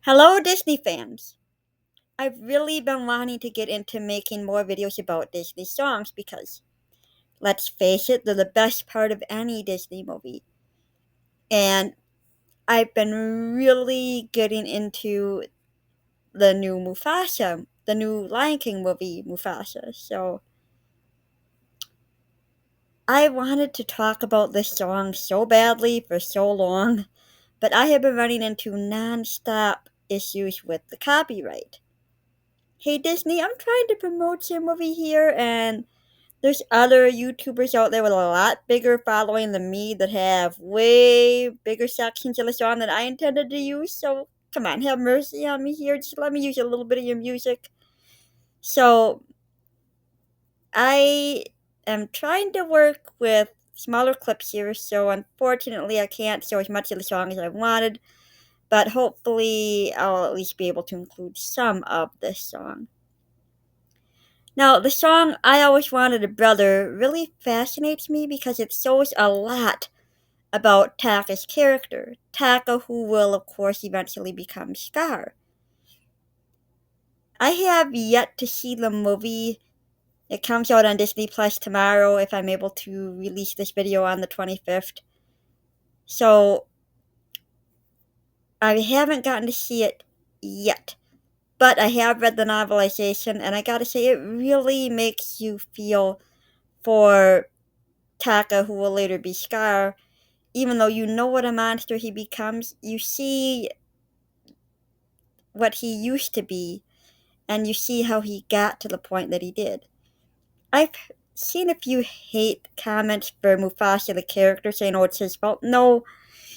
Hello, Disney fans! I've really been wanting to get into making more videos about Disney songs because, let's face it, they're the best part of any Disney movie. And I've been really getting into the new Mufasa, the new Lion King movie, Mufasa. So I wanted to talk about this song so badly for so long, but I have been running into non-stop issues with the copyright. Hey Disney, I'm trying to promote your movie here, and there's other YouTubers out there with a lot bigger following than me that have way bigger sections of the song than I intended to use. So come on, have mercy on me here. Just let me use a little bit of your music. So I am trying to work with smaller clips here. So unfortunately, I can't show as much of the song as I wanted. But hopefully, I'll at least be able to include some of this song. Now, the song I Always Wanted a Brother really fascinates me because it shows a lot about Taka's character. Taka, who will, of course, eventually become Scar. I have yet to see the movie. It comes out on Disney Plus tomorrow if I'm able to release this video on the 25th. So, I haven't gotten to see it yet. But I have read the novelization, and I gotta say, it really makes you feel for Taka, who will later be Scar. Even though you know what a monster he becomes, you see what he used to be, and you see how he got to the point that he did. I've seen a few hate comments for Mufasa, the character, saying, oh, it's his fault. No,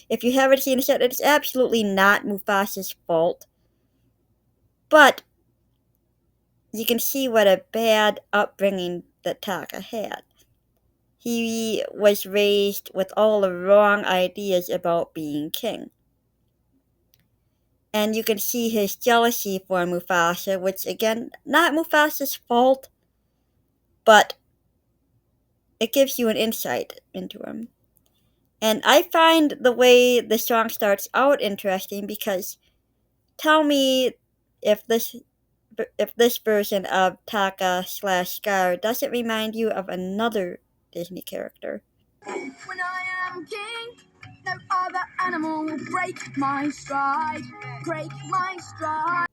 if you haven't seen it yet, it's absolutely not Mufasa's fault. But you can see what a bad upbringing that Taka had. He was raised with all the wrong ideas about being king. And you can see his jealousy for Mufasa, which again, not Mufasa's fault, but it gives you an insight into him. And I find the way the song starts out interesting because tell me if this version of Taka slash Scar doesn't remind you of another Disney character. When I am king, no other animal will break my stride, break my stride.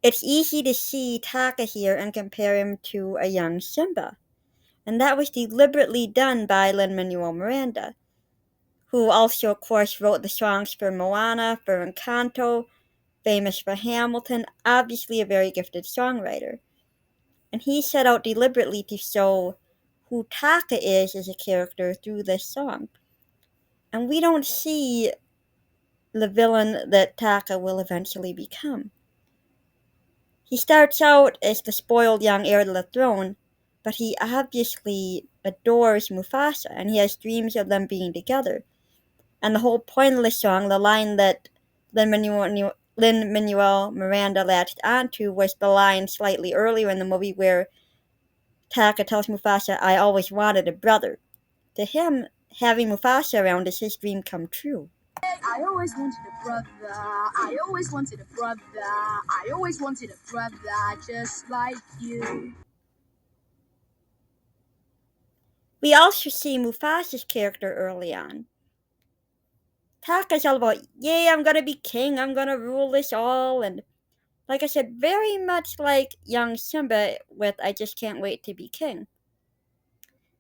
It's easy to see Taka here and compare him to a young Simba, and that was deliberately done by Lin-Manuel Miranda, who also, of course, wrote the songs for Moana, for Encanto, famous for Hamilton, obviously a very gifted songwriter. And he set out deliberately to show who Taka is as a character through this song. And we don't see the villain that Taka will eventually become. He starts out as the spoiled young heir to the throne, but he obviously adores Mufasa and he has dreams of them being together. And the whole point of the song, the line that Lin-Manuel Miranda latched onto, was the line slightly earlier in the movie where Taka tells Mufasa, I always wanted a brother. To him, having Mufasa around is his dream come true. I always wanted a brother, I always wanted a brother, I always wanted a brother just like you. We also see Mufasa's character early on. Taka's all about, yay, I'm gonna be king, I'm gonna rule this all, and like I said, very much like young Simba with I just can't wait to be king.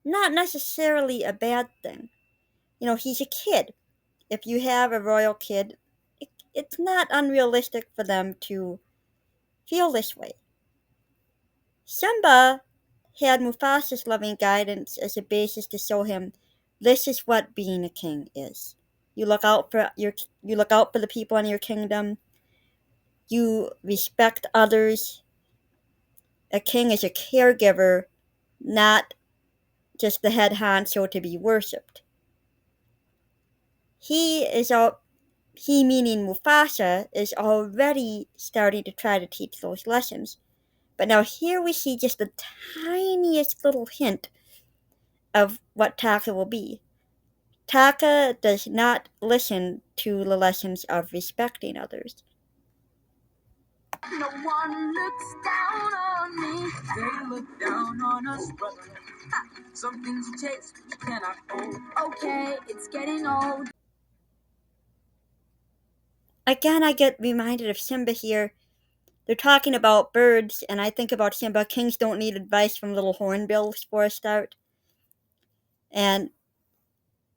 Not necessarily a bad thing. You know, he's a kid. If you have a royal kid, it's not unrealistic for them to feel this way. Simba had Mufasa's loving guidance as a basis to show him this is what being a king is. You look out for the people in your kingdom. You respect others. A king is a caregiver, not just the head honcho to be worshipped. He meaning Mufasa is already starting to try to teach those lessons. But now here we see just the tiniest little hint of what Taka will be. Taka does not listen to the lessons of respecting others. No one looks down on me. They look down on us, brother. Ha! Some things you taste, you cannot hold. Okay, it's getting old. Again, I get reminded of Simba here. They're talking about birds, and I think about Simba. Kings don't need advice from little hornbills for a start. And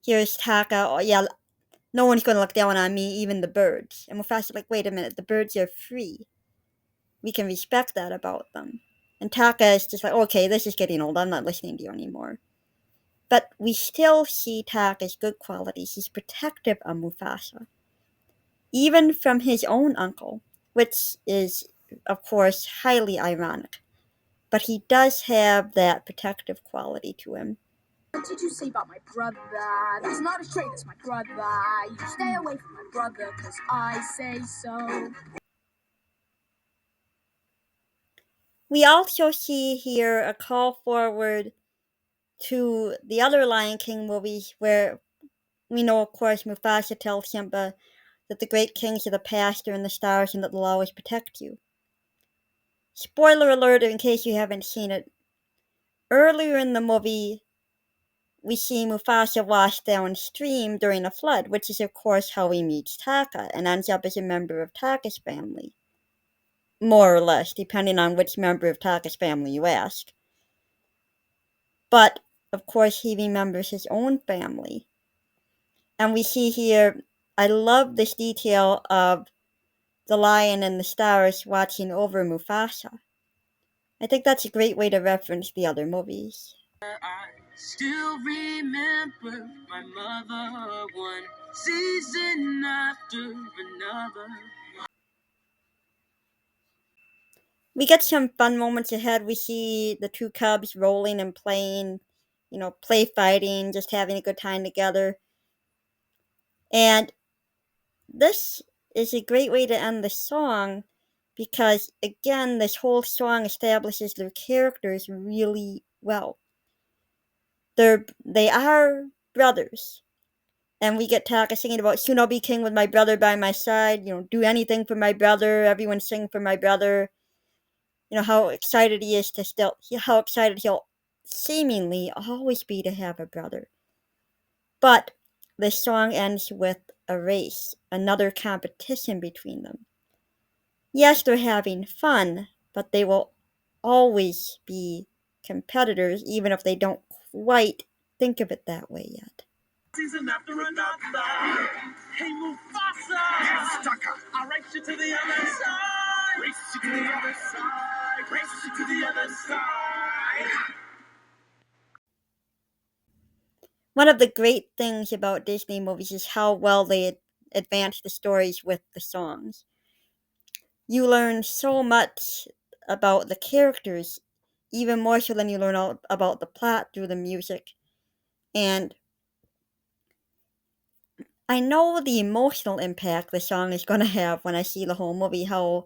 here's Taka. Oh, yeah, no one's going to look down on me, even the birds. And Mufasa's like, wait a minute, the birds are free. We can respect that about them. And Taka is just like, okay, this is getting old. I'm not listening to you anymore. But we still see Taka's good qualities. He's protective of Mufasa, even from his own uncle, which is, of course, highly ironic. But he does have that protective quality to him. What did you say about my brother? He's not as straight as my brother. You stay away from my brother, cause I say so. We also see here a call forward to the other Lion King movies where we know, of course, Mufasa tells Simba that the great kings of the past are in the stars and that they'll always protect you. Spoiler alert in case you haven't seen it. Earlier in the movie, we see Mufasa washed downstream during a flood, which is, of course, how he meets Taka and ends up as a member of Taka's family. More or less, depending on which member of Taka's family you ask. But, of course, he remembers his own family. And we see here, I love this detail of the lion and the stars watching over Mufasa. I think that's a great way to reference the other movies. I still remember my mother one season after another. We get some fun moments ahead. We see the two cubs rolling and playing, play fighting, just having a good time together. And this is a great way to end the song because, again, this whole song establishes their characters really well. They are brothers. And we get Taka singing about, soon I'll be king with my brother by my side, do anything for my brother, everyone sing for my brother. How excited he is how excited he'll seemingly always be to have a brother. But the song ends with a race, another competition between them. Yes, they're having fun, but they will always be competitors, even if they don't quite think of it that way yet. Season after another. Hey Mufasa! Yes, Taka! I'll race you to the other side! Race you to the other side! Race you to the other side! One of the great things about Disney movies is how well they advance the stories with the songs. You learn so much about the characters, even more so than you learn all about the plot through the music. And I know the emotional impact the song is going to have when I see the whole movie, how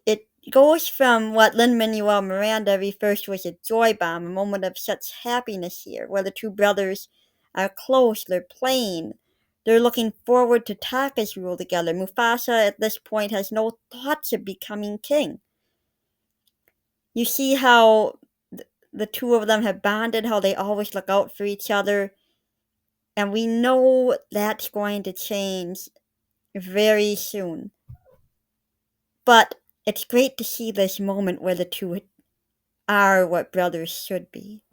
it goes from what Lin-Manuel Miranda refers to as a joy bomb, a moment of such happiness here, where the two brothers are close, they're playing, they're looking forward to Taka's rule together. Mufasa at this point has no thoughts of becoming king. You see how the two of them have bonded, how they always look out for each other, and we know that's going to change very soon. But it's great to see this moment where the two are what brothers should be.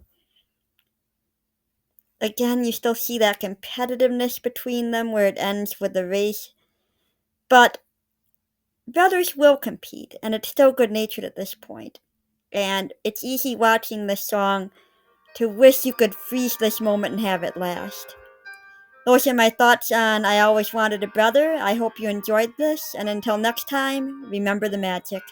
Again, you still see that competitiveness between them where it ends with the race. But brothers will compete, and it's still good natured at this point. And it's easy watching this song to wish you could freeze this moment and have it last. Those are my thoughts on I Always Wanted a Brother. I hope you enjoyed this, and until next time, remember the magic.